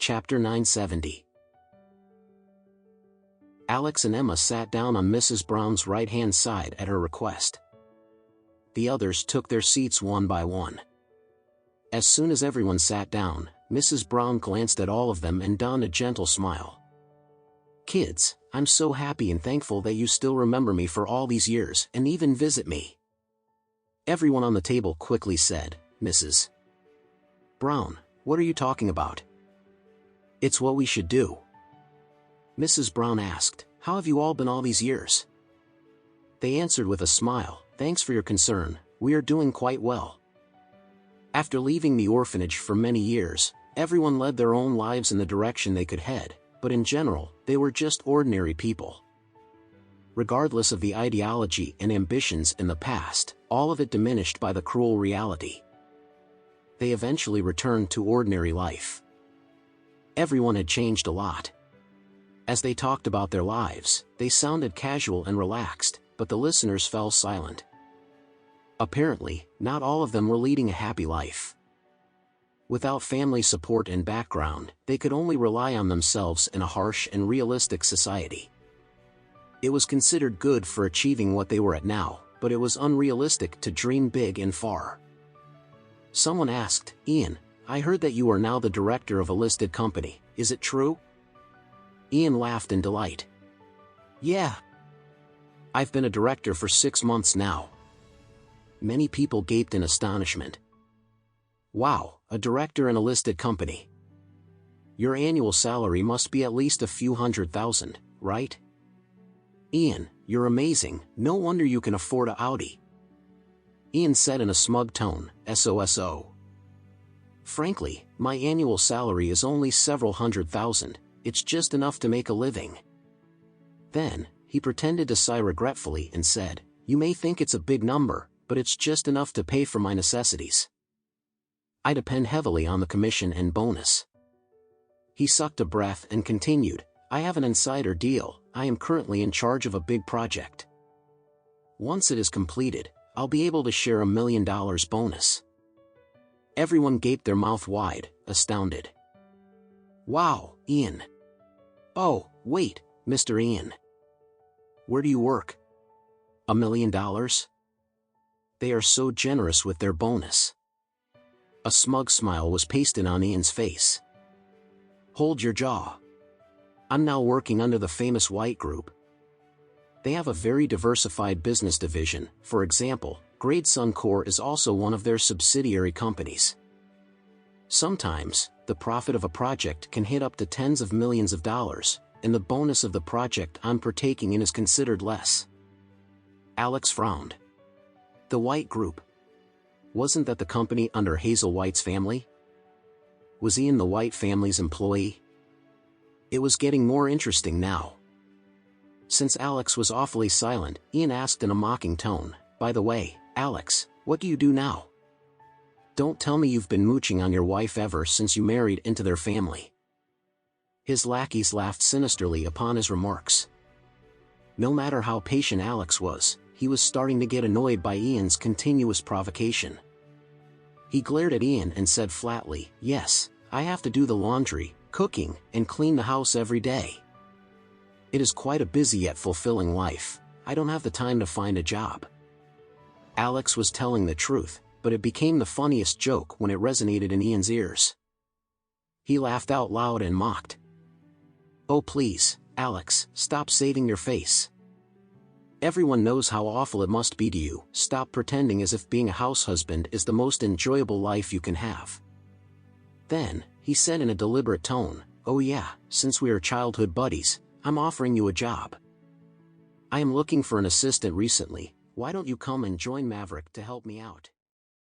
Chapter 970. Alex and Emma sat down on Mrs. Brown's right-hand side at her request. The others took their seats one by one. As soon as everyone sat down, Mrs. Brown glanced at all of them and donned a gentle smile. "Kids, I'm so happy and thankful that you still remember me for all these years and even visit me." Everyone on the table quickly said, "Mrs. Brown, what are you talking about?" "It's what we should do." Mrs. Brown asked, "How have you all been all these years?" They answered with a smile, "Thanks for your concern, we are doing quite well." After leaving the orphanage for many years, everyone led their own lives in the direction they could head, but in general, they were just ordinary people. Regardless of the ideology and ambitions in the past, all of it diminished by the cruel reality. They eventually returned to ordinary life. Everyone had changed a lot. As they talked about their lives, they sounded casual and relaxed, but the listeners fell silent. Apparently, not all of them were leading a happy life. Without family support and background, they could only rely on themselves in a harsh and realistic society. It was considered good for achieving what they were at now, but it was unrealistic to dream big and far. Someone asked, "Ian, I heard that you are now the director of a listed company, is it true?" Ian laughed in delight. "Yeah. I've been a director for 6 months now." Many people gaped in astonishment. "Wow, a director in a listed company. Your annual salary must be at least a few $100,000, right?" "Ian, you're amazing, no wonder you can afford a Audi." Ian said in a smug tone, "SOSO. Frankly, my annual salary is only several $100,000, it's just enough to make a living." Then, he pretended to sigh regretfully and said, "You may think it's a big number, but it's just enough to pay for my necessities. I depend heavily on the commission and bonus." He sucked a breath and continued, "I have an insider deal, I am currently in charge of a big project. Once it is completed, I'll be able to share $1 million bonus." Everyone gaped their mouth wide, astounded. "Wow, Ian. Oh, wait, Mr. Ian. Where do you work? $1 million? They are so generous with their bonus." A smug smile was pasted on Ian's face. "Hold your jaw. I'm now working under the famous White Group. They have a very diversified business division, for example, Grade Suncor is also one of their subsidiary companies. Sometimes, the profit of a project can hit up to tens of millions of dollars, and the bonus of the project I'm partaking in is considered less." Alex frowned. The White Group. Wasn't that the company under Hazel White's family? Was Ian the White family's employee? It was getting more interesting now. Since Alex was awfully silent, Ian asked in a mocking tone, "By the way, Alex, what do you do now? Don't tell me you've been mooching on your wife ever since you married into their family." His lackeys laughed sinisterly upon his remarks. No matter how patient Alex was, he was starting to get annoyed by Ian's continuous provocation. He glared at Ian and said flatly, "Yes, I have to do the laundry, cooking, and clean the house every day. It is quite a busy yet fulfilling life. I don't have the time to find a job." Alex was telling the truth, but it became the funniest joke when it resonated in Ian's ears. He laughed out loud and mocked. "Oh please, Alex, stop saving your face. Everyone knows how awful it must be to you. Stop pretending as if being a house husband is the most enjoyable life you can have." Then, he said in a deliberate tone, "Oh yeah, since we are childhood buddies, I'm offering you a job. I am looking for an assistant recently, why don't you come and join Maverick to help me out?"